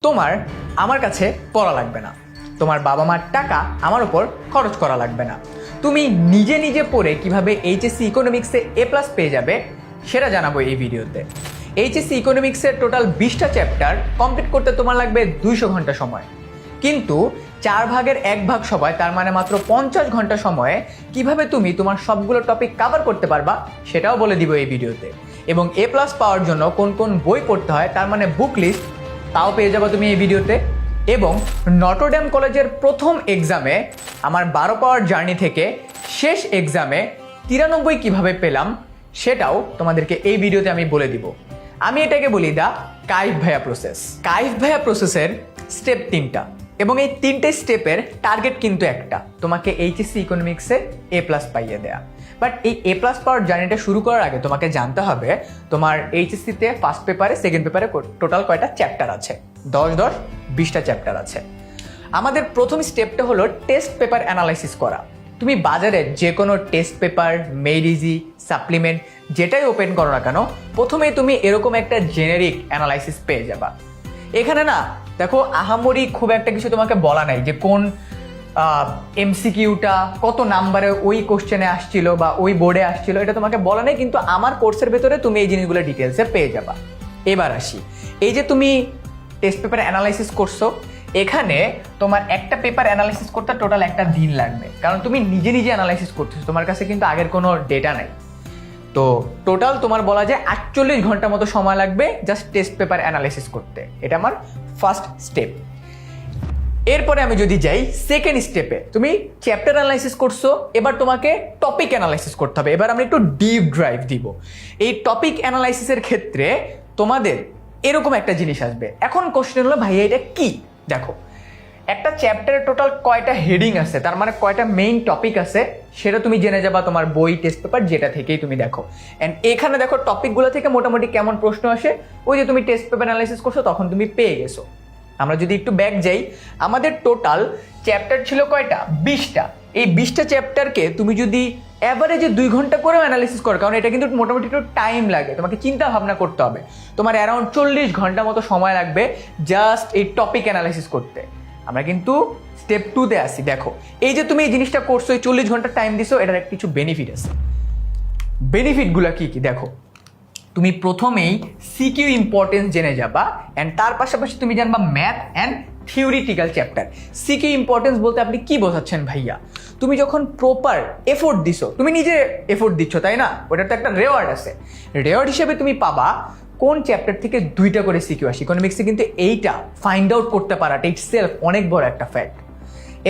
তোমার আমার কাছে পড়া লাগবে না, তোমার বাবা মার টাকা আমার উপর খরচ করা লাগবে না। তুমি নিজে নিজে পড়ে কিভাবে এইচএসসি ইকোনমিক্সে A+ পেয়ে যাবে সেটা জানাবো এই ভিডিওতে। এইচএসসি ইকোনমিক্সের টোটাল 20টা চ্যাপ্টার কমপ্লিট করতে তোমার লাগবে 200 ঘন্টা সময়, কিন্তু 4 ভাগের 1 ভাগ সময়, তার মানে মাত্র 50 ঘন্টা সময়ে কিভাবে তুমি তোমার সবগুলো টপিক কভার করতে পারবা সেটাও বলে দিব এই ভিডিওতে। এবং A+ পাওয়ার জন্য কোন কোন বই পড়তে হয় তার মানে বুক লিস্ট তাও পেয়ে যাবে তুমি এই ভিডিওতে। এবং নটরডেম কলেজের প্রথম এক্সামে আমার 12 পাওয়ার জার্নি থেকে শেষ এক্সামে 93 কিভাবে পেলাম সেটাও তোমাদেরকে এই ভিডিওতে আমি বলে দিব। আমি এটাকে বলি দা কাইফ ভাইয়া প্রসেস। কাইফ ভাইয়া প্রসেসের স্টেপ 3টা এবং এই 3টে স্টেপের টার্গেট কিন্তু একটা, তোমাকে এইচএসসি ইকোনমিক্সে A+ পাইয়ে দেয়া। বাট এই A+ পাওয়ার জার্নিটা শুরু করার আগে তোমাকে জানতে হবে তোমার এইচএসসিতে ফার্স্ট পেপারে সেকেন্ড পেপারে টোটাল কয়টা চ্যাপ্টার আছে। 20টা চ্যাপ্টার আছে। আমাদের প্রথম স্টেপটা হলো টেস্ট পেপার অ্যানালাইসিস করা। তুমি বাজারে যে কোনো test paper, made easy, supplement যেটাই ওপেন করো না কেন, প্রথমেই তুমি এরকম একটা জেনেরিক অ্যানালাইসিস পেয়ে যাবা। এখানে না দেখো আহামরি খুব একটা কিছু তোমাকে বলা নাই যে কোন এমসিকিউটা কত নাম্বারে ওই কোশ্চেনে আসছিল বা ওই বোর্ডে আসছিল, এটা তোমাকে বলা নেই, কিন্তু আমার কোর্সের ভেতরে তুমি এই জিনিসগুলো ডিটেলসে পেয়ে যাবা। এবার আসি, এই যে তুমি টেস্ট পেপার অ্যানালাইসিস করছো, এখানে তোমার একটা পেপার অ্যানালাইসিস করতে টোটাল একটা দিন লাগবে, কারণ তুমি নিজে নিজে অ্যানালাইসিস করতেছো, তোমার কাছে কিন্তু আগের কোনো ডেটা নাই। তো টোটাল তোমার বলা যায় 48 ঘন্টা মতো সময় লাগবে জাস্ট টেস্ট পেপার অ্যানালাইসিস করতে। এটা আমার ফার্স্ট স্টেপ। এরপরে আমি যদি যাই সেকেন্ড স্টেপে, তুমি চ্যাপ্টার অ্যানালাইসিস করছো, এবার তোমাকে টপিক অ্যানালাইসিস করতে হবে। এবার আমি একটু ডিপ ড্রাইভ দিব। এই টপিক অ্যানালাইসিসের ক্ষেত্রে তোমাদের এরকম একটা জিনিস আসবে। এখন কোশ্চেন হলো ভাইয়া এটা কি? দেখো একটা চ্যাপ্টারে টোটাল কয়টা হেডিং আছে, তার মানে কয়টা মেইন টপিক আছে সেটা তুমি জেনে যাবা তোমার বই, টেস্ট পেপার যেটা থেকেই তুমি দেখো। অ্যান্ড এখানে দেখো টপিকগুলো থেকে মোটামুটি কেমন প্রশ্ন আসে, ওই যে তুমি টেস্ট পেপার অ্যানালাইসিস করছো তখন তুমি পেয়ে গেছো। আমরা যদি একটু ব্যাক যাই, আমাদের টোটাল চ্যাপ্টার ছিল কয়টা? 20টা। এই 20টা চ্যাপ্টারকে তুমি যদি অ্যাভারেজে 2 ঘন্টা করেও অ্যানালাইসিস করো, কারণ এটা কিন্তু মোটামুটি একটু টাইম লাগে, তোমাকে চিন্তা ভাবনা করতে হবে, তোমার অ্যারাউন্ড 40 ঘন্টা মতো সময় লাগবে জাস্ট এই টপিক অ্যানালাইসিস করতে। আমরা কিন্তু স্টেপ 2তে আসি। দেখো এই যে তুমি এই জিনিসটা করছো, এই 40 ঘন্টা টাইম দিছো, এটার কিছু বেনিফিট আছে। বেনিফিটগুলো কি কি দেখো, তুমি প্রথমেই সিকিউ ইম্পর্টেন্স জেনে যাবা, অ্যান্ড তার পাশাপাশি তুমি জানবা math and theoretical chapter. CQ importance বলতে আপনি কি বোঝাচ্ছেন ভাইয়া? তুমি যখন প্রপার এফোর্ট দিছো, তুমি নিজে এফোর্ট দিচ্ছ তাই না, ওটার তো একটা রেওয়ার্ড আছে। রেওয়ার্ড হিসেবে তুমি পাবা কোন চ্যাপ্টার থেকে 2টা করে সিকিউ আসে। ইকোনমিক্সে কিন্তু এইটা ফাইন্ড আউট করতে পারাটা ইটসেলফ অনেক বড় একটা ফ্যাক্ট।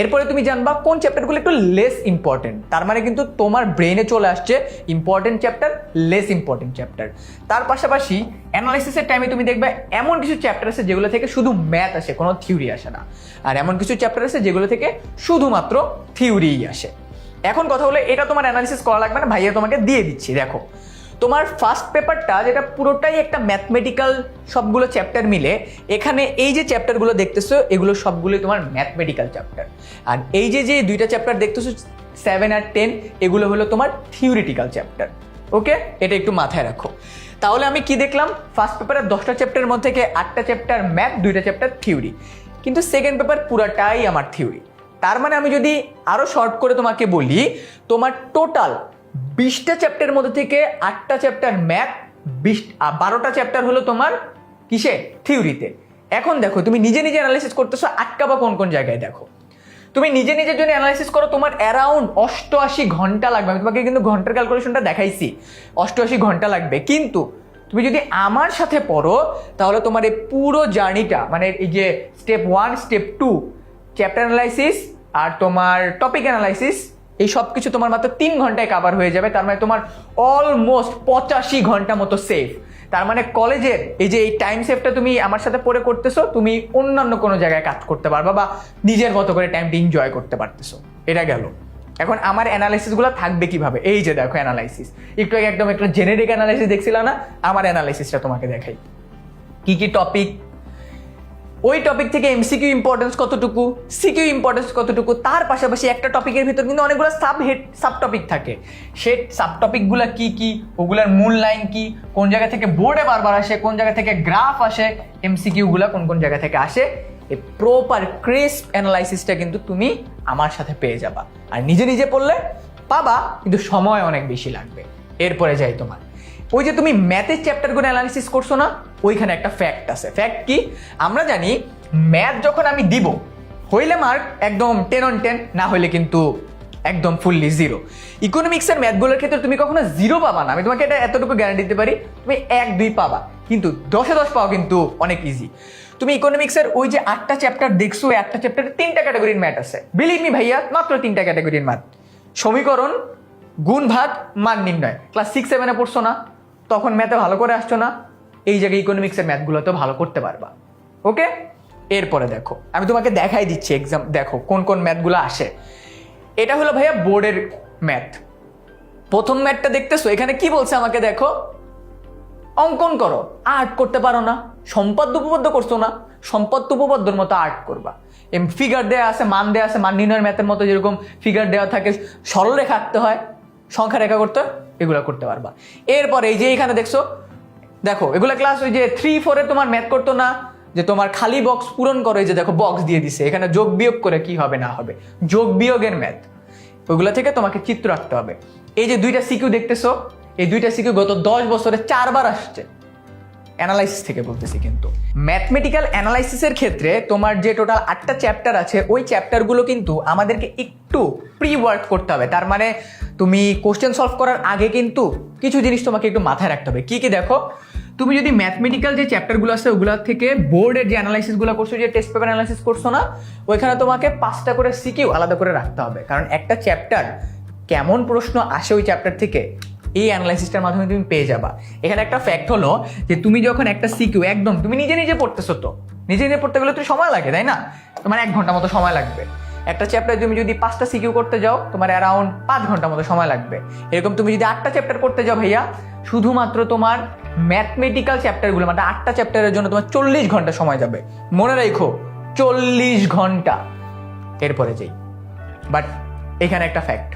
এরপরে তুমি জানবা কোন চ্যাপ্টারগুলো একটু লেস ইম্পর্টেন্ট, তার মানে কিন্তু তোমার ব্রেনে চলে আসছে important chapter, less important chapter. তার পাশাপাশি অ্যানালাইসিসের টাইমে তুমি দেখবে এমন কিছু চ্যাপ্টার আছে যেগুলো থেকে শুধু ম্যাথ আসে, কোনো থিওরি আসে না, আর এমন কিছু চ্যাপ্টার আছে যেগুলো থেকে শুধুমাত্র থিওরিই আসে। এখন কথা হলো এটা তোমার অ্যানালিসিস করা লাগবে না, ভাইয়া তোমাকে দিয়ে দিচ্ছি। দেখো তোমার ফার্স্ট পেপারটা যেটা পুরোটাই একটা ম্যাথমেটিক্যাল, সবগুলো চ্যাপ্টার মিলে, এখানে এই যে চ্যাপ্টারগুলো দেখতেছো এগুলো সবগুলোই তোমার ম্যাথমেটিক্যাল চ্যাপ্টার। আর এই যে 2টা চ্যাপ্টার দেখতেছো 7 আর 10, এগুলো হলো তোমার থিওরিটিক্যাল চ্যাপ্টার। ওকে, এটা একটু মাথায় রাখো। তাহলে আমি কি দেখলাম, ফার্স্ট পেপারের 10টা চ্যাপ্টারের মধ্যে থেকে 8টা চ্যাপ্টার ম্যাথ, 2টা চ্যাপ্টার থিওরি, কিন্তু সেকেন্ড পেপার পুরাটাই আমার থিওরি। তার মানে আমি যদি আরো শর্ট করে তোমাকে বলি, তোমার টোটাল 20টা চ্যাপ্টারের মধ্যে থেকে 8টা চ্যাপ্টার ম্যাথ, 12টা চ্যাপ্টার হলো তোমার কিসে? থিওরিতে। এখন দেখো তুমি নিজে নিজে অ্যানালাইসিস করতেছো, আটকাবা কোন কোন জায়গায় দেখো। তুমি নিজে নিজের জন্য অ্যানালাইসিস করো, তোমার অ্যারাউন্ড 88 ঘন্টা লাগবে। আমি তোমাকে কিন্তু ঘন্টার ক্যালকুলেশনটা দেখাইছি, 88 ঘন্টা লাগবে। কিন্তু তুমি যদি আমার সাথে পড়ো তাহলে তোমার এই পুরো জার্নিটা, মানে এই যে স্টেপ 1, স্টেপ 2 চ্যাপ্টার অ্যানালাইসিস আর তোমার টপিক অ্যানালাইসিস, এই সব কিছু তোমার মাত্র 3 ঘন্টায় কভার হয়ে যাবে। তার মানে তোমার অলমোস্ট 85 ঘন্টা মতো সেফ। তার মানে কলেজের এই যে এই টাইম সেভটা তুমি আমার সাথে পড়ে করতেছো, তুমি অন্যান্য কোনো জায়গায় কাজ করতে পারবা বা নিজের মতো করে টাইমটা এনজয় করতে পারতেছো। এটা গেল। এখন আমার অ্যানালাইসিসগুলো থাকবে কিভাবে, এই যে দেখো অ্যানালাইসিস, একটু আগে একদম একটা জেনেরিক অ্যানালাইসিস দেখছিলাম না, আমার অ্যানালাইসিসটা তোমাকে দেখাই। কি কি টপিক, ওই টপিক থেকে এমসিকিউ ইম্পর্টেন্স কতটুকু, সিকিউ ইম্পর্টেন্স কতটুকু, তার পাশাপাশি একটা টপিকের ভিতর কিন্তু অনেকগুলো সাব টপিক থাকে, সে সাব টপিকগুলো কি কি, ওগুলার মূল লাইন কি, কোন জায়গা থেকে বোর্ডে বারবার আসে, কোন জায়গা থেকে গ্রাফ আসে, এমসিকিউগুলো কোন কোন জায়গা থেকে আসে, এই প্রপার ক্রিস্প অ্যানালাইসিসটা কিন্তু তুমি আমার সাথে পেয়ে যাবা। আর নিজে নিজে পড়লে পাবা, কিন্তু সময় অনেক বেশি লাগবে। এরপরে যাই তোমার ওই যে তুমি ম্যাথের চ্যাপ্টারগুলো অ্যানালাইসিস করছো না, ওইখানে একটা ফ্যাক্ট আছে। ফ্যাক্ট কি? আমরা জানি ম্যাথ যখন আমি দিব, হইলে মার্ক একদম 10 on 10, না হইলে কিন্তু একদম ফুললি 0। ইকোনমিক্সের ম্যাথগুলোর ক্ষেত্রে তুমি কখনো 0 পাবা না, আমি তোমাকে এটা এতটুকু গ্যারান্টি দিতে পারি। তুমি 1-2 পাবা, কিন্তু 10-এ 10 পাওয়া কিন্তু অনেক ইজি। তুমি ইকোনমিক্সের ওই যে 8টা চ্যাপ্টার দেখছো, 8টা চ্যাপ্টারে 3টা ক্যাটাগরির ম্যাথ আছে। বিলিভ মি ভাইয়া, মাত্র 3টা ক্যাটাগরির ম্যাথ। সমীকরণ, গুণ ভাগ, মান নির্ণয়। ক্লাস 6-7-এ পড়ছো না, তখন ম্যাথে ভালো করে আসছো না, এই জায়গায় ইকোনমিক্সের ম্যাথগুলোতেও ভালো করতে পারবা। ওকে, এরপরে দেখো আমি তোমাকে দেখাই দিচ্ছি এক্সাম, দেখো কোন কোন ম্যাথগুলো আসে। এটা হলো ভাইয়া বোর্ডের ম্যাথ। প্রথম ম্যাথটা দেখতেছো, এখানে কি বলছে আমাকে দেখো, অঙ্কন করো। আর্ট করতে পারো না, সম্পদ উপপাদ্য করছো না, সম্পদ উপপাদ্যর মতো আর্ট করবা। ফিগার দেওয়া আছে, মান দেওয়া আছে, মান নির্ণয়ের ম্যাথের মতো যেরকম ফিগার দেওয়া থাকে, সরলরেখা আঁকতে হয়, সংখ্যা রেখা করতে হয়, এগুলো করতে পারবা। এরপরে এই যে এখানে দেখছো, দেখো এগুলো ক্লাস ওই যে 3-4-এ তোমার ম্যাথ করতো না, যে তোমার খালি বক্স পূরণ করো, এই যে দেখো বক্স দিয়ে দিছে, এখানে যোগ বিয়োগ করে কি হবে না হবে, যোগ বিয়োগের ম্যাথ, ওইগুলো থেকে তোমাকে চিত্র আঁকতে হবে। এই যে 2টা সিকিউ দেখতেছো, এই 2টা সিকিউ গত 10 বছরে 4 বার আসছে, অ্যানালাইসিস থেকে বলতেছি। কিন্তু ম্যাথমেটিক্যাল অ্যানালাইসিসের ক্ষেত্রে তোমার যে টোটাল 8টা চ্যাপ্টার আছে, ওই চ্যাপ্টারগুলো কিন্তু আমাদেরকে একটু প্রি ওয়ার্ক করতে হবে। তার মানে তুমি কোশ্চেন সলভ করার আগে কিন্তু কিছু জিনিস তোমাকে একটু মাথায় রাখতে হবে। কি কি দেখো, তুমি যদি ম্যাথমেটিক্যাল যে চ্যাপ্টারগুলো আছে ওগুলো থেকে বোর্ডের যে অ্যানালাইসিসগুলো করছো, যে টেস্ট পেপার অ্যানালাইসিস করছো না, ওইখানে তোমাকে 5টা করে সিকিউ আলাদা করে রাখতে হবে। কারণ একটা চ্যাপ্টার কেমন প্রশ্ন আসে ওই চ্যাপ্টার থেকে, এই অ্যানালাইসিসটার মাধ্যমে তুমি পেয়ে যাবা। এখানে একটা ফ্যাক্ট হলো যে তুমি যখন একটা সিকিউ একদম তুমি নিজে নিজে পড়তেছো, তো নিজে নিজে পড়তে গেলে তো সময় লাগে, তাই না? তোমার 1 ঘন্টা মতো সময় লাগবে। একটা চ্যাপ্টারে তুমি যদি 5টা সিকিউ করতে যাও, তোমার অ্যারাউন্ড 5 ঘন্টা মতো সময় লাগবে। এরকম তুমি যদি 8টা চ্যাপ্টার করতে যাও ভাইয়া, শুধুমাত্র তোমার ম্যাথমেটিক্যাল চ্যাপ্টারগুলো, মানে 8টা চ্যাপ্টারের জন্য তোমার 40 ঘন্টা সময় যাবে। মনে রাখো, 40 ঘন্টা। এরপরে যাই, বাট এখানে একটা ফ্যাক্ট,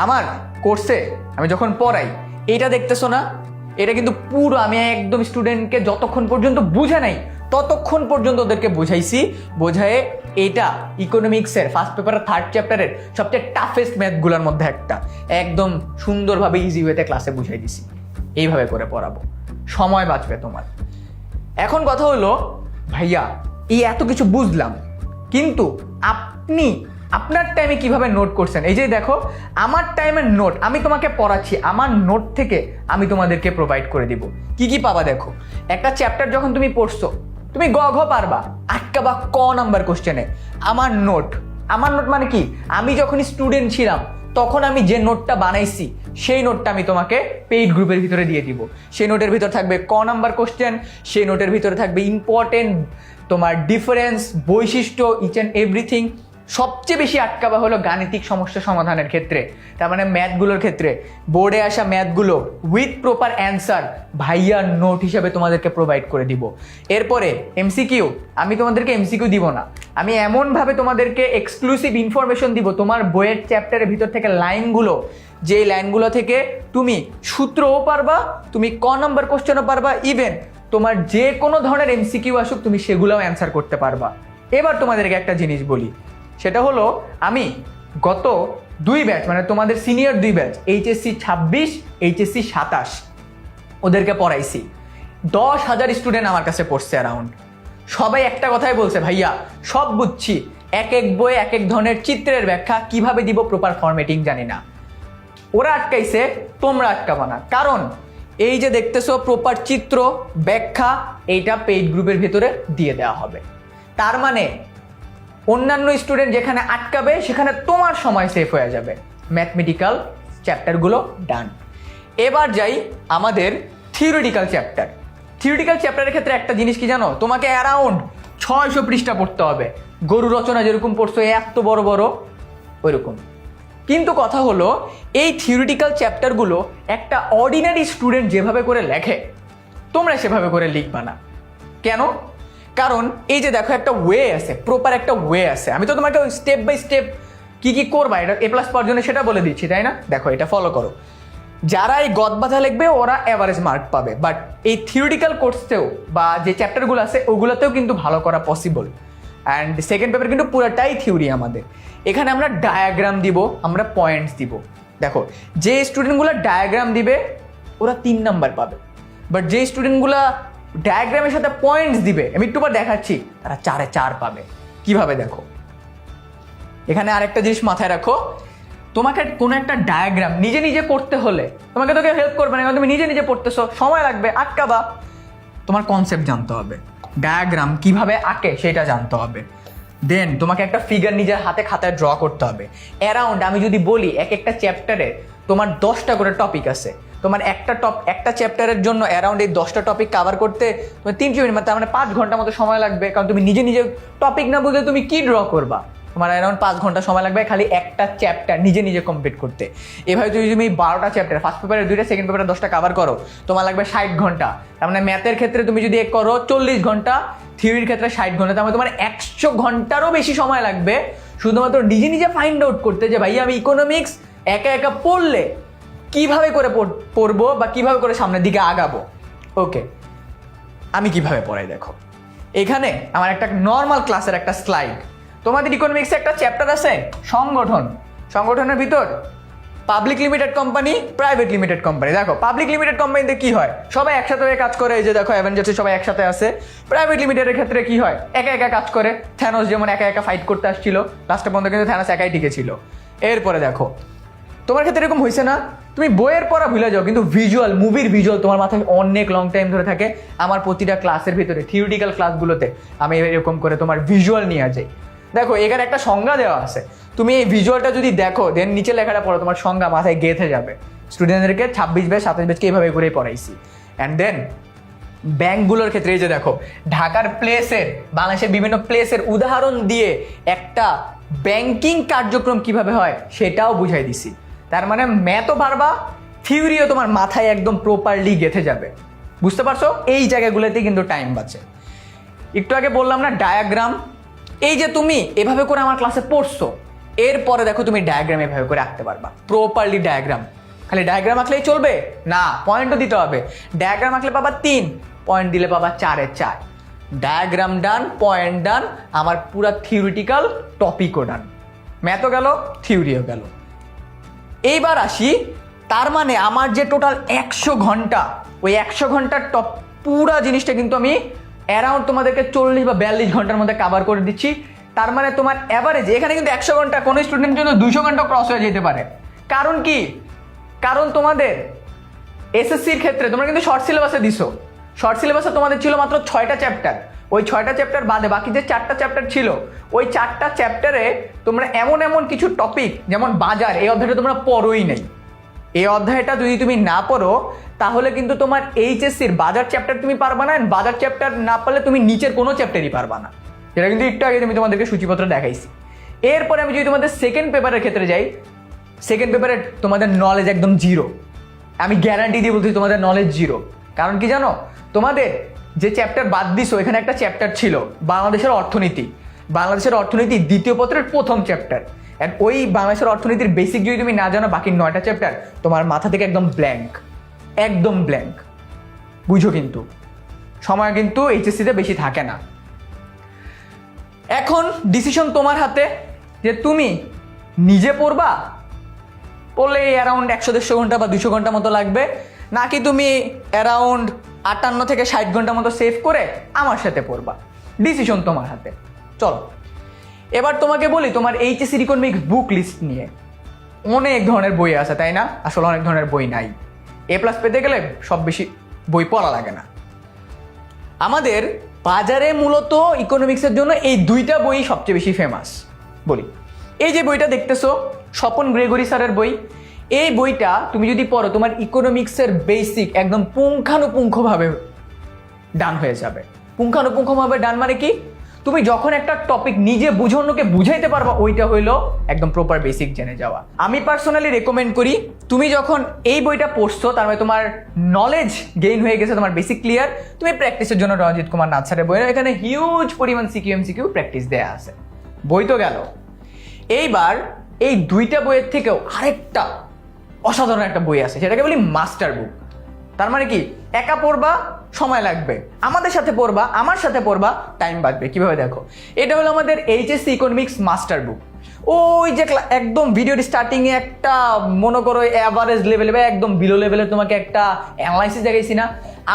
আমার কোর্সে আমি যখন পড়াই, এটা দেখতেছো না, এটা কিন্তু পুরো আমি একদম স্টুডেন্টকে যতক্ষণ পর্যন্ত বুঝে নাই ততক্ষণ পর্যন্ত ওদেরকে বুঝাইছি, বোঝায় এটা ইকোনমিক্সের ফার্স্ট পেপারের 3rd চ্যাপ্টারের সবচেয়ে টাফেস্ট ম্যাথগুলোর মধ্যে একটা, একদম সুন্দরভাবে ইজি ওয়েতে ক্লাসে বুঝাই দিছি। এইভাবে করে পড়াবো, সময় বাঁচবে তোমার। এখন কথা হলো ভাইয়া, এই এত কিছু বুঝলাম, কিন্তু আপনি আপনার টাইমে কিভাবে নোট করছেন? এই যে দেখো, আমার টাইমের নোট আমি তোমাকে পড়াচ্ছি, আমার নোট থেকে আমি তোমাদেরকে প্রোভাইড করে দিব। কি কি পাবা দেখো, একটা চ্যাপ্টার যখন তুমি পড়ছো, তুমি গ ঘ পারবা, আটকা বা ক নাম্বার কোশ্চেনে। আমার নোট মানে কি, আমি যখন স্টুডেন্ট ছিলাম তখন আমি যে নোটটা বানাইছি, সেই নোটটা আমি তোমাকে পেইড গ্রুপের ভিতরে দিয়ে দিব। সেই নোটের ভিতরে থাকবে ক নাম্বার কোশ্চেন, সেই নোটের ভিতরে থাকবে ইম্পর্টেন্ট তোমার ডিফারেন্স, বৈশিষ্ট্য, ইচ অ্যান্ড এভরিথিং। সবচেয়ে বেশি আটকাবা হলো গাণিতিক সমস্যা সমাধানের ক্ষেত্রে, তার মানে ম্যাথগুলোর ক্ষেত্রে। বোর্ডে আসা ম্যাথগুলো উইথ প্রপার অ্যান্সার ভাইয়া নোট হিসাবে তোমাদেরকে প্রোভাইড করে দিব। এরপরে এমসিকিউ, আমি তোমাদেরকে এমসিকিউ দিব না, আমি এমনভাবে তোমাদেরকে এক্সক্লুসিভ ইনফরমেশন দিব তোমার বইয়ের চ্যাপ্টারের ভিতর থেকে লাইনগুলো, যে লাইনগুলো থেকে তুমি সূত্রও পারবা, তুমি ক নাম্বার কোশ্চেনও পারবা, ইভেন তোমার যে কোনো ধরনের এমসিকিউ আসুক তুমি সেগুলোও অ্যান্সার করতে পারবা। এবার তোমাদেরকে একটা জিনিস বলি, সেটা হলো আমি গত 2 ব্যাচ, মানে তোমাদের সিনিয়র 2 ব্যাচ, এইচএসসি 26, এইচএসসি 27, ওদেরকে পড়াইছি। 10,000 স্টুডেন্ট আমার কাছে পড়ছে অ্যারাউন্ড। সবাই একটা কথাই বলছে, ভাইয়া সব বুঝছি, এক এক বইয়ে এক এক ধরনের চিত্রের ব্যাখ্যা, কিভাবে দিব প্রপার ফরম্যাটিং জানি না। ওরা আটকাইছে, তোমরা আটকাবো না। কারণ এই যে দেখতেছো প্রপার চিত্র ব্যাখ্যা, এইটা পেইড গ্রুপের ভিতরে দিয়ে দেওয়া হবে। তার মানে অন্যান্য স্টুডেন্ট যেখানে আটকাবে সেখানে তোমার সময় সেভ হয়ে যাবে। ম্যাথমেটিক্যাল চ্যাপ্টারগুলো ডান। এবার যাই আমাদের থিওরিটিক্যাল চ্যাপ্টার। থিওরিটিক্যাল চ্যাপ্টারের ক্ষেত্রে একটা জিনিস কি জানো, তোমাকে অ্যারাউন্ড 600 পৃষ্ঠা পড়তে হবে। গরু রচনা যেরকম পড়ছো এত বড় বড়, ওইরকম। কিন্তু কথা হলো, এই থিওরিটিক্যাল চ্যাপ্টারগুলো একটা অর্ডিনারি স্টুডেন্ট যেভাবে করে লেখে, তোমরা সেভাবে করে লিখবা না। কেন? কারণ এই যে দেখো একটা ওয়ে আছে, প্রপার একটা ওয়ে আছে। আমি তো তোমাকে স্টেপ বাই স্টেপ কি কি করবা এটা A+ পাওয়ার জন্য সেটা বলে দিচ্ছি, তাই না? দেখো এটা ফলো করো। যারা এই গদবাধা লিখবে ওরা অ্যাভারেজ মার্ক পাবে, বাট এই থিওরিটিক্যাল কোর্সতেও বা যে চ্যাপ্টারগুলো আছে ওগুলোতেও কিন্তু ভালো করা পসিবল। অ্যান্ড সেকেন্ড পেপার কিন্তু পুরোটাই থিওরি আমাদের। এখানে আমরা ডায়াগ্রাম দিব, আমরা পয়েন্টস দিব। দেখো যে স্টুডেন্টগুলো ডায়াগ্রাম দিবে ওরা 3 নাম্বার পাবে, বাট যে স্টুডেন্টগুলো ডায়াগ্রামের সাথে পয়েন্টস দিবে, আমি একটু পর দেখাচ্ছি, তারা 4-এ 4 পাবে। কিভাবে দেখো, এখানে আরেকটা জিনিস মাথায় রাখো, তোমাকে কোনো একটা ডায়াগ্রাম নিজে নিজে করতে হলে তোমাকে তো কেউ হেল্প করবে না, কারণ তুমি নিজে নিজে পড়তেছো, সময় লাগবে, আটকাবা। তোমার কনসেপ্ট জানতে হবে, ডায়াগ্রাম কিভাবে আঁকে সেটা জানতে হবে। দেন তোমাকে একটা ফিগার নিজের হাতে খাতায় ড্র করতে হবে। অ্যারাউন্ড আমি যদি বলি এক একটা চ্যাপ্টারে তোমার 10টা করে টপিক আছে, তোমার একটা চ্যাপ্টারের জন্য অ্যারাউন্ড এই 10টা টপিক কভার করতে তোমার 300 মিনিট, তার মানে 5 ঘন্টার মতো সময় লাগবে। কারণ তুমি নিজে নিজে টপিক না বুঝলে তুমি কি ড্র করবা? তোমার অ্যারাউন্ড 5 ঘন্টা সময় লাগবে খালি একটা চ্যাপ্টার নিজে নিজে কমপ্লিট করতে। এভাবে তুমি 12টা চ্যাপ্টার, ফার্স্ট পেপারে 2টা, সেকেন্ড পেপারে 10টা কভার করো, তোমার লাগবে 60 ঘন্টা। তার মানে ম্যাথের ক্ষেত্রে তুমি যদি করো 40 ঘন্টা, থিওরির ক্ষেত্রে 60 ঘন্টা, তার মানে তোমার 100 ঘন্টারও বেশি সময় লাগবে শুধুমাত্র নিজে নিজে ফাইন্ড আউট করতে যে ভাই আমি ইকোনমিক্স একা একা পড়লে কিভাবে করে পড়বো বা কিভাবে করে সামনের দিকে আগাবো। ওকে, আমি কিভাবে পড়াই দেখো, এখানে আমার একটা নর্মাল ক্লাসের একটা স্লাইড। তোমাদের ইকোনমিক্সে একটা চ্যাপ্টার আছে সংগঠন, সংগঠনের ভিতর public limited company, private limited company. দেখো পাবলিক লিমিটেড কোম্পানিতে কি হয়, সবাই একসাথে হয়ে কাজ করে, এই যে দেখো অ্যাভেঞ্জার্সে সবাই একসাথে আছে। প্রাইভেট লিমিটেডের ক্ষেত্রে কি হয়, একা একা কাজ করে। থ্যানোস যেমন একা একা ফাইট করতে আসছিল, লাস্টে পর্যন্ত কিন্তু থ্যানোস একাই টিকেছিল। এরপরে দেখো তোমার ক্ষেত্রে এরকম হয়েছে না, তুমি বইয়ের পড়া ভুলে যাও কিন্তু ভিজুয়াল, মুভির ভিজুয়াল তোমার মাথায় অনেক লং টাইম ধরে থাকে। আমার প্রতিটা ক্লাসের ভিতরে থিওরিটিক্যাল ক্লাসগুলোতে আমি এরকম করে তোমার ভিজুয়াল নিয়ে যাই। দেখো এখানে একটা সংজ্ঞা দেওয়া আছে, তুমি এই ভিজুয়ালটা যদি দেখো দেন নিচে লেখাটা পড়ো, তোমার সংজ্ঞা মাথায় গেঁথে যাবে। স্টুডেন্টদেরকে 26 ব্যাচ 27 ব্যাচকে এইভাবে করেই পড়াইছি। অ্যান্ড দেন ব্যাংকগুলোর ক্ষেত্রে এই যে দেখো ঢাকার প্লেসের, বাংলাদেশের বিভিন্ন প্লেসের উদাহরণ দিয়ে একটা ব্যাংকিং কার্যক্রম কিভাবে হয় সেটাও বুঝাই দিছি। তার মানে ম্যাথও পারবা, থিওরিও তোমার মাথায় একদম প্রপারলি গেঁথে যাবে। বুঝতে পারছো? এই জায়গাগুলোতেই কিন্তু টাইম বাঁচে। একটু আগে বললাম না ডায়াগ্রাম, এই যে তুমি এভাবে করে আমার ক্লাসে পড়ছো, এরপরে দেখো তুমি ডায়াগ্রাম এভাবে করে আঁকতে পারবা, প্রপারলি ডায়াগ্রাম। খালি ডায়াগ্রাম আঁকলেই চলবে না, পয়েন্টও দিতে হবে। ডায়াগ্রাম আঁকলে পাবা 3, পয়েন্ট দিলে পাবা 4-এ 4। ডায়াগ্রাম ডান, পয়েন্ট ডান, আমার পুরা থিওরিটিক্যাল টপিকও ডান, ম্যাথও গেল, থিওরিও গেল। এইবার আসি, তার মানে আমার যে টোটাল 100 ঘন্টা, ওই 100 ঘন্টার পুরা জিনিসটা কিন্তু আমি অ্যারাউন্ড তোমাদেরকে 40 বা 42 ঘন্টার মধ্যে কভার করে দিচ্ছি। তার মানে তোমার অ্যাভারেজ এখানে কিন্তু 100 ঘন্টা, কোনো স্টুডেন্টের জন্য 200 ঘন্টা ক্রস হয়ে যেতে পারে। কারণ কি, কারণ তোমাদের এসএসসির ক্ষেত্রে তোমরা কিন্তু শর্ট সিলেবাসে দিছো, শর্ট সিলেবাসে তোমাদের ছিল মাত্র 6টা চ্যাপ্টার। ওই 6টা চ্যাপ্টার বাদে বাকি যে 4টা চ্যাপ্টার ছিল, ওই 4টা চ্যাপ্টারে তোমরা এমন এমন কিছু টপিক, যেমন বাজার, এই অধ্যায়টা তোমরা পড়োই নাই। এই অধ্যায়টা যদি তুমি না পড়ো তাহলে কিন্তু তোমার এইচএসসির বাজার চ্যাপ্টার তুমি পারবা না। বাজার চ্যাপ্টার না পারলে তুমি নিচের কোনো চ্যাপ্টারই পারবা না, যেটা কিন্তু একটু আগে আমি তোমাদেরকে সূচিপত্র দেখাইছি। এরপরে আমি যদি তোমাদের সেকেন্ড পেপারের ক্ষেত্রে যাই, সেকেন্ড পেপারে তোমাদের নলেজ একদম জিরো। আমি গ্যারান্টি দিয়ে বলছি তোমাদের নলেজ জিরো। কারণ কি জানো, তোমাদের যে চ্যাপ্টার বাদ দিছো, এখানে একটা চ্যাপ্টার ছিল বাংলাদেশের অর্থনীতি। বাংলাদেশের অর্থনীতি দ্বিতীয় পত্রের প্রথম চ্যাপ্টার। অ্যান্ড ওই বাংলাদেশের অর্থনীতির বেসিক যদি তুমি না জানো, বাকি 9টা চ্যাপ্টার তোমার মাথা থেকে একদম ব্ল্যাঙ্ক, একদম ব্ল্যাঙ্ক। বুঝো কিন্তু সময় কিন্তু এইচএসসিতে বেশি থাকে না। এখন ডিসিশন তোমার হাতে যে তুমি নিজে পড়বা, পড়লে অ্যারাউন্ড 100-150 ঘন্টা বা 200 ঘন্টা মতো লাগবে, নাকি তুমি অ্যারাউন্ড 58 থেকে 60 ঘন্টা মতো সেভ করে আমার সাথে পড়বা। ডিসিশন তোমার হাতে। চলো এবার তোমাকে বলি তোমার এইচএসসি ইকোনমিক্স বুক লিস্ট নিয়ে। অনেক ধরনের বই আছে, তাই না? আসলে অনেক ধরনের বই নাই। A+ পেতে গেলে সব বেশি বই পড়া লাগে না। আমাদের বাজারে মূলত ইকোনমিক্সের জন্য এই 2টা বই সবচেয়ে বেশি ফেমাস। বলি, এই যে বইটা দেখতেছো স্বপন গ্রেগরি স্যারের বই, এই বইটা তুমি যদি পড়ো তোমার ইকোনমিক্সের বেসিক একদম পুঙ্খানুপুঙ্খভাবে ডান হয়ে যাবে। পুঙ্খানুপুঙ্খভাবে ডান মানে কি, তুমি যখন একটা টপিক নিজে বুঝে অন্যকে বুঝাইতে পারবা, ওইটা হইলো একদম প্রপার বেসিক জেনে যাওয়া। আমি পার্সোনালি রেকমেন্ড করি, তুমি যখন এই বইটা পড়ছো তার মানে তোমার নলেজ গেইন হয়ে গেছে, তোমার বেসিক ক্লিয়ার, তুমি প্র্যাকটিসের জন্য রণজিৎ কুমার নাথ স্যারের বই, এখানে হিউজ পরিমাণ সিকিউ এমসিকিউ প্র্যাকটিস দেয়া আছে। বই তো গেল, এইবার এই দুইটা বইয়ের থেকেও আরেকটা অসাধারণ একটা বই আছে, সেটাকে বলি মাস্টার বুক। তার মানে কি, একা পড়বা সময় লাগবে, আমাদের সাথে পড়বা, আমার সাথে পড়বা টাইম বাঁচবে। কিভাবে দেখো, এটা হলো আমাদের এইচএসসি ইকোনমিক্স মাস্টার বুক। ওই যে একদম ভিডিওর স্টার্টিং এ একটা মনে করো অ্যাভারেজ লেভেলে বা একদম বিলো লেভেলে তোমাকে একটা অ্যানালাইসিস দেখাইছি না,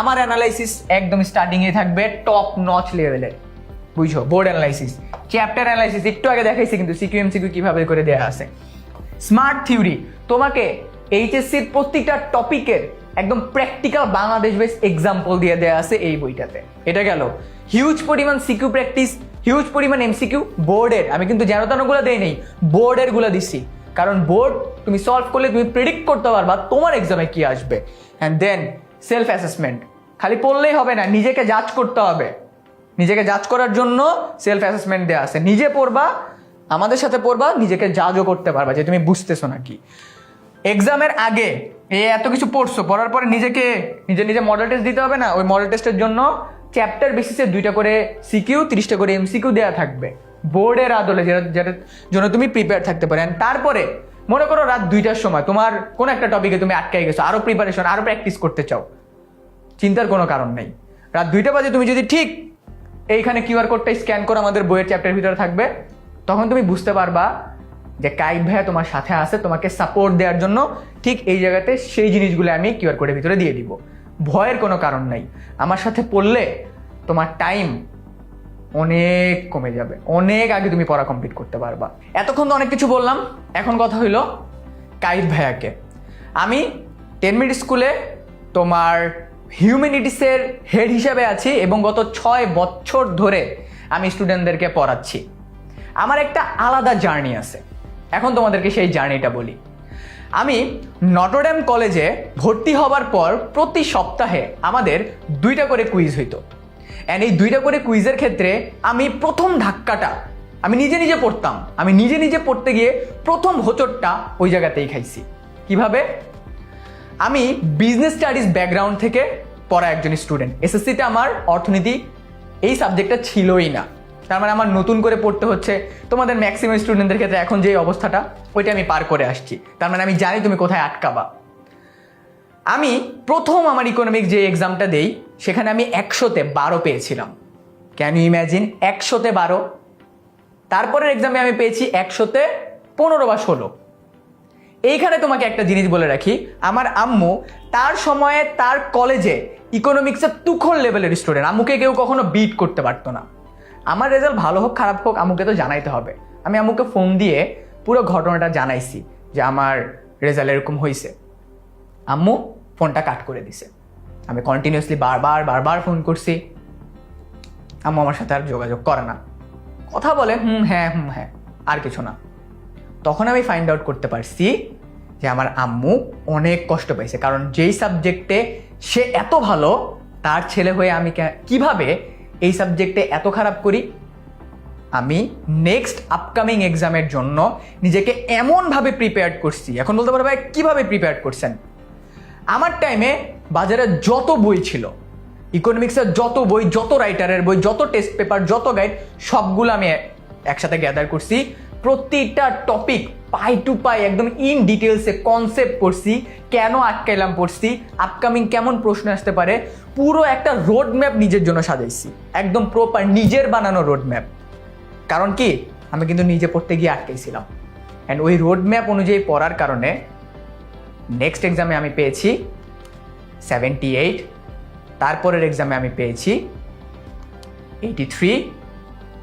আমার অ্যানালাইসিস একদম স্টার্টিং এ থাকবে টপ নচ লেভেলের, বুঝছো? বোর্ড অ্যানালাইসিস, চ্যাপ্টার অ্যানালাইসিস একটু আগে দেখাইছি, কিন্তু সিকিউ এমসিকিউ কিভাবে করে দেওয়া আছে। স্মার্ট থিওরি, তোমাকে এইচএসসির প্রত্যেকটা টপিকের একদম প্র্যাকটিক্যাল বাংলাদেশ বেস এক্সাম্পল দিয়ে দেওয়া আছে এই বইটাতে। এটা গেল হিউজ পরিমাণ সিকিউ প্র্যাকটিস, হিউজ পরিমাণ এমসিকিউ বোর্ডের। আমি কিন্তু জানোতানোগুলো দেই নেই, বোর্ডের গুলো দিচ্ছি, কারণ বোর্ড তুমি সলভ করলে তুমি প্রেডিক্ট করতে পারবা তোমার এক্সামে কি আসবে। অ্যান্ড দেন সেলফ অ্যাসেসমেন্ট, খালি পড়লেই হবে না, নিজেকে জাজ করতে হবে। নিজেকে জাজ করার জন্য সেলফ অ্যাসেসমেন্ট দেওয়া আছে, নিজে পড়বা, আমাদের সাথে পড়বা, নিজেকে জাজও করতে পারবা যে তুমি বুঝতেছো নাকি। এক্সামের আগে এত কিছু পড়ছো, পড়ার পরে নিজেকে নিজে মডেল টেস্ট দিতে হবে না? ওই মডেল টেস্টের জন্য চ্যাপ্টার বেসিসে 2টা করে সিকিউ, 30টা করে এমসিকিউ দেওয়া থাকবে বোর্ডের আদলে, যেটার জন্য তুমি প্রিপেয়ার থাকতে পারেন। তারপরে মনে করো রাত 2টার সময় তোমার কোন একটা টপিকে তুমি আটকাই গেছো, আরো প্রিপারেশন, আরো প্র্যাকটিস করতে চাও, চিন্তার কোনো কারণ নেই। রাত 2টা বাজে তুমি যদি ঠিক এইখানে কিউআর কোডটা স্ক্যান করে আমাদের বইয়ের চ্যাপ্টারের ভিতরে থাকবে, তখন তুমি বুঝতে পারবা যে কাইব ভাইয়া তোমার সাথে আছে, তোমাকে সাপোর্ট দেওয়ার জন্য। ঠিক এই জায়গাতে সেই জিনিসগুলো আমি কিউআর কোডের ভিতরে দিয়ে দিব, ভয়ের কোনো কারণ নাই। আমার সাথে পড়লে তোমার টাইম অনেক কমে যাবে, অনেক আগে তুমি পড়া কমপ্লিট করতে পারবা। এতক্ষণ তো অনেক কিছু বললাম, এখন কথা হইলো কাইব ভাইয়াকে। আমি 10 মিনিট স্কুলে তোমার হিউম্যানিটিসের হেড হিসাবে আছি এবং গত 6 বছর ধরে আমি স্টুডেন্টদেরকে পড়াচ্ছি। আমার একটা আলাদা জার্নি আছে, এখন তোমাদেরকে সেই জার্নিটা বলি। আমি নটরডেম কলেজে ভর্তি হবার পর প্রতি সপ্তাহে আমাদের 2টা করে কুইজ হইতো। অ্যান্ড এই 2টা করে কুইজের ক্ষেত্রে আমি প্রথম ধাক্কাটা আমি নিজে পড়তাম। আমি নিজে পড়তে গিয়ে প্রথম হোঁচটটা ওই জায়গাতেই খাইছি। কিভাবে? আমি বিজনেস স্টাডিজ ব্যাকগ্রাউন্ড থেকে পড়া একজন স্টুডেন্ট। এসএসসিতে আমার অর্থনীতি এই সাবজেক্টটা ছিলই না, তার মানে আমার নতুন করে পড়তে হচ্ছে। তোমাদের ম্যাক্সিমাম স্টুডেন্টদের ক্ষেত্রে এখন যে অবস্থাটা, ওইটা আমি পার করে আসছি, তার মানে আমি জানি তুমি কোথায় আটকাবা। আমি প্রথম আমার ইকোনমিক্স যে এক্সামটা দেই, সেখানে আমি 100তে 12 পেয়েছিলাম। ক্যান ইউ ইম্যাজিন, 100তে 12। তারপরের এক্সামে আমি পেয়েছি 100তে 15 বা 16। এইখানে তোমাকে একটা জিনিস বলে রাখি, আমার আম্মু তার সময়ে তার কলেজে ইকোনমিক্সের তুখর লেভেলের স্টুডেন্ট, আম্মুকে কেউ কখনো বিট করতে পারতো না। আমার রেজাল্ট ভালো হোক খারাপ হোক আম্মুকে তো জানাইতে হবে। আমি আম্মুকে ফোন দিয়ে পুরো ঘটনাটা জানাইছি যে আমার রেজাল্ট এরকম হয়েছে। আম্মু ফোনটা কাট করে দিছে। আমি কন্টিনিউয়াসলি বারবার ফোন করছি, আম্মু আমার সাথে আর যোগাযোগ করে না, কথা বলে হ্যাঁ আর কিছু না। তখন আমি ফাইন্ড আউট করতে পারছি যে আমার আম্মু অনেক কষ্ট পাইছে, কারণ যেই সাবজেক্টে সে এত ভালো, তার ছেলে হয়ে আমি কিভাবে এই সাবজেক্টে এত খারাপ করি। আমি নেক্সট আপকামিং এক্সামের জন্য নিজেকে এমনভাবে প্রিপেয়ার করছি। এখন বলতে পারবো কিভাবে প্রিপেয়ার করছেন? আমার টাইমে বাজারে যত বই ছিল, ইকোনমিক্সের যত বই, যত রাইটারের বই, যত টেস্ট পেপার, যত গাইড, সবগুলো আমি একসাথে গ্যাদার করছি। প্রতিটা টপিক পাই টু পাই একদম ইন ডিটেলসে কনসেপ্ট পড়ছি, কেন আটকাইলাম পড়ছি, আপকামিং কেমন প্রশ্ন আসতে পারে, পুরো একটা রোড ম্যাপ নিজের জন্য সাজাইছি, একদম প্রপার নিজের বানানো রোড ম্যাপ। কারণ কি, আমি কিন্তু নিজে পড়তে গিয়ে আটকাইছিলাম। অ্যান্ড ওই রোড ম্যাপ অনুযায়ী পড়ার কারণে নেক্সট এক্সামে আমি পেয়েছি 78, তারপরের এক্সামে আমি পেয়েছি 83,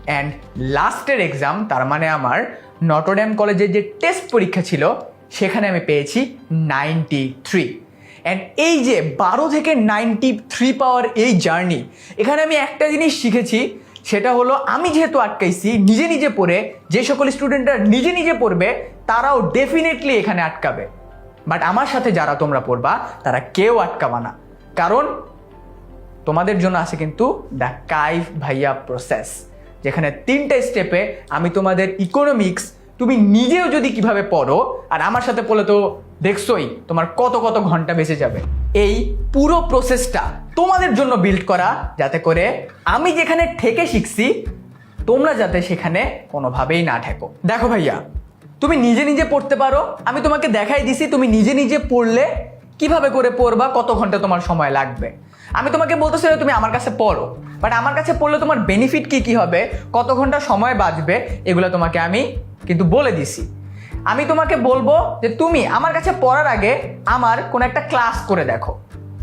অ্যান্ড লাস্টের এক্সাম, তার মানে আমার নটরডেম কলেজের যে টেস্ট পরীক্ষা ছিল, সেখানে আমি পেয়েছি 93। অ্যান্ড এই যে 12 থেকে 93 পাওয়ার এই জার্নি, এখানে আমি একটা জিনিস শিখেছি, সেটা হলো আমি যেহেতু আটকাইছি নিজে পড়ে, যে সকল স্টুডেন্টরা নিজে পড়বে তারাও ডেফিনেটলি এখানে আটকাবে। বাট আমার সাথে যারা তোমরা পড়বা তারা কেউ আটকাবা না, কারণ তোমাদের জন্য আছে কিন্তু দ্য কাইফ ভাইয়া প্রসেস। যেখানে 3টা স্টেপে আমি তোমাদের ইকোনমিক্স তুমি নিজেও যদি কিভাবে পড়ো, আর আমার সাথে পড়লে তো দেখছোই তোমার কত কত ঘন্টা বেঁচে যাবে। এই পুরো প্রসেসটা তোমাদের জন্য বিল্ড করা, যাতে করে আমি যেখানে ঠেকে শিখছি তোমরা যাতে সেখানে কোনোভাবেই না ঠেকো। দেখো ভাইয়া, তুমি নিজে নিজে পড়তে পারো, আমি তোমাকে দেখাই দিছি তুমি নিজে নিজে পড়লে কিভাবে করে পড়বা, কত ঘন্টা তোমার সময় লাগবে। আমি তোমাকে বলতেছি না তুমি আমার কাছে পড়ো, বাট আমার কাছে পড়লে তোমার বেনিফিট কি কি হবে, কত ঘন্টা সময় বাঁচবে, এগুলো তোমাকে আমি কিন্তু বলে দিছি। আমি তোমাকে বলবো যে তুমি আমার কাছে পড়ার আগে আমার কোনো একটা ক্লাস করে দেখো।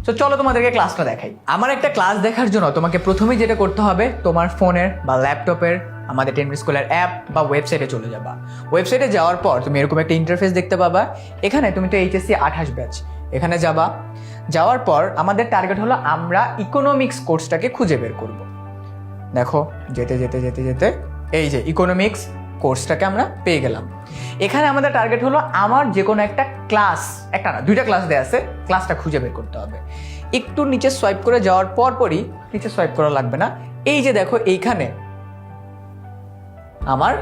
তো চলো তোমাদেরকে ক্লাসটা দেখাই। আমার একটা ক্লাস দেখার জন্য তোমাকে প্রথমেই যেটা করতে হবে, তোমার ফোনের বা ল্যাপটপের আমাদের টেনবিট স্কুলের অ্যাপ বা ওয়েবসাইটে চলে যাবা। ওয়েবসাইটে যাওয়ার পর তুমি এরকম একটা ইন্টারফেস দেখতে পাবা। এখানে তুমি তো এইচএসসি 28 ব্যাচ, এখানে যাবা। যাওয়ার পর আমাদের টার্গেট হলো আমরা ইকোনমিক্স কোর্সটাকে খুঁজে বের করব। দেখো যেতে যেতে যেতে যেতে এই যে ইকোনমিক্স কোর্সটাকে আমরা পেয়ে গেলাম। এখানে আমাদের টার্গেট হলো আমার যে কোনো একটা ক্লাস, একটা না 2টা ক্লাস দেওয়া আছে, ক্লাসটা খুঁজে বের করতে হবে। একটু নিচে সোয়াইপ করে যাওয়ার পরই, নিচে সোয়াইপ করা লাগবে না, এই যে দেখো এইখানে আমার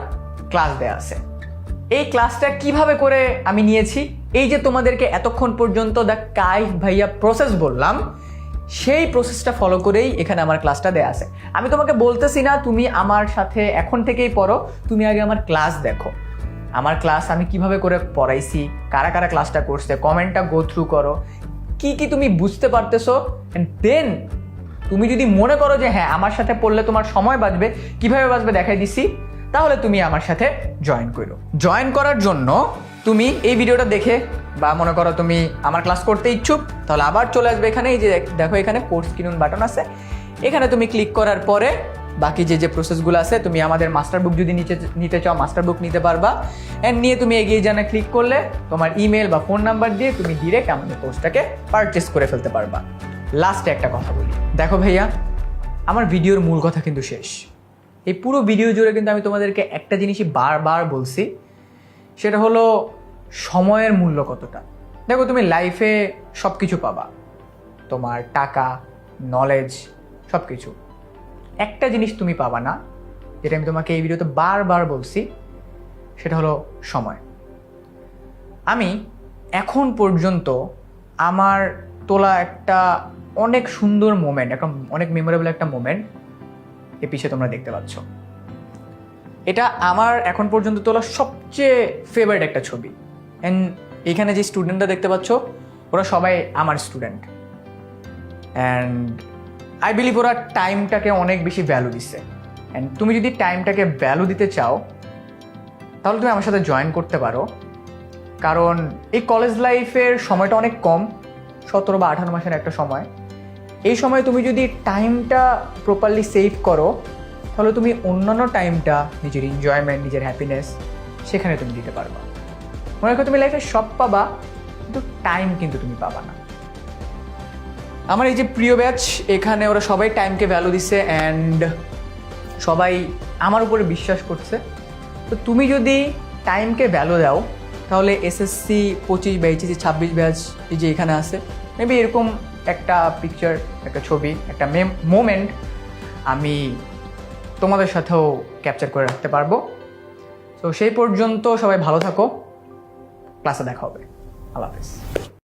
ক্লাস দেওয়া আছে। এই ক্লাসটা কিভাবে করে আমি নিয়েছি, এই যে তোমাদেরকে এতক্ষণ পর্যন্ত দ্য কাইফ ভাইয়া প্রসেস বললাম, সেই প্রসেসটা ফলো করেই এখানে আমার ক্লাসটা দেয়া আছে। আমি তোমাকে বলতেছি না তুমি আমার সাথে এখন থেকেই পড়ো, তুমি আগে আমার ক্লাস দেখো। আমার ক্লাস আমি কিভাবে করে পড়াইছি, কারা কারা ক্লাসটা করছে, কমেন্টটা গো থ্রু করো, কি কি তুমি বুঝতে পারতেছো, অ্যান্ড দেন তুমি যদি মনে করো যে হ্যাঁ আমার সাথে পড়লে তোমার সময় বাঁচবে, কিভাবে বাঁচবে দেখাই দিছি, তাহলে তুমি আমার সাথে জয়েন করো। জয়েন করার জন্য তুমি এই ভিডিওটা দেখে বা মনে করো তুমি আমার ক্লাস করতে ইচ্ছুক, তাহলে আবার চলে আসবে এখানে, এই যে দেখো এখানে কোর্স কিনুন বাটন আছে, এখানে তুমি ক্লিক করার পরে বাকি যে প্রসেসগুলো আছে, তুমি আমাদের মাস্টার বুক যদি নিতে চাও মাস্টার বুক নিতে পারবা। অ্যান্ড নিয়ে তুমি এগিয়ে জানা ক্লিক করলে তোমার ইমেল বা ফোন নাম্বার দিয়ে তুমি ডিরেক্ট আমাদের কোর্সটাকে পারচেস করে ফেলতে পারবা। লাস্টে একটা কথা বলি, দেখো ভাইয়া আমার ভিডিওর মূল কথা কিন্তু শেষ। এই পুরো ভিডিও জুড়ে কিন্তু আমি তোমাদেরকে একটা জিনিসই বারবার বলছি, সেটা হলো সময়ের মূল্য কতটা। দেখো তুমি লাইফে সব কিছু পাবা, তোমার টাকা, নলেজ, সব কিছু। একটা জিনিস তুমি পাবা না, যেটা আমি তোমাকে এই ভিডিওতে বারবার বলছি, সেটা হলো সময়। আমি এখন পর্যন্ত আমার তোলা একটা অনেক সুন্দর মোমেন্ট, একটা অনেক মেমোরেবল একটা মোমেন্ট এর পিছিয়ে তোমরা দেখতে পাচ্ছ। এটা আমার এখন পর্যন্ত তোলা সবচেয়ে ফেভারিট একটা ছবি। অ্যান্ড এখানে যে স্টুডেন্টরা দেখতে পাচ্ছ ওরা সবাই আমার স্টুডেন্ট, অ্যান্ড আই বিলিভ ওরা টাইমটাকে অনেক বেশি ভ্যালু দিচ্ছে। অ্যান্ড তুমি যদি টাইমটাকে ভ্যালু দিতে চাও তাহলে তুমি আমার সাথে জয়েন করতে পারো, কারণ এই কলেজ লাইফের সময়টা অনেক কম, 17 বা 18 মাসের একটা সময়। এই সময় তুমি যদি টাইমটা প্রপারলি সেভ করো তাহলে তুমি অন্যান্য টাইমটা নিজের এনজয়মেন্ট, নিজের হ্যাপিনেস সেখানে তুমি দিতে পারবা। মনে রাখো তুমি লাইফে সব পাবা, কিন্তু টাইম কিন্তু তুমি পাবা না। আমার এই যে প্রিয় ব্যাচ, এখানে ওরা সবাই টাইমকে ভ্যালু দিচ্ছে অ্যান্ড সবাই আমার উপরে বিশ্বাস করছে। তো তুমি যদি টাইমকে ভ্যালু দাও তাহলে এসএসসি 25 বা এইচএসসি 26 ব্যাচ এই যে এখানে আছে, মেবি এরকম একটা পিকচার, একটা ছবি, একটা মোমেন্ট আমি তোমাদের সাথেও ক্যাপচার করে রাখতে পারবো। তো সেই পর্যন্ত সবাই ভালো থাকো, ক্লাসে দেখা হবে, আল্লাহ হাফেজ।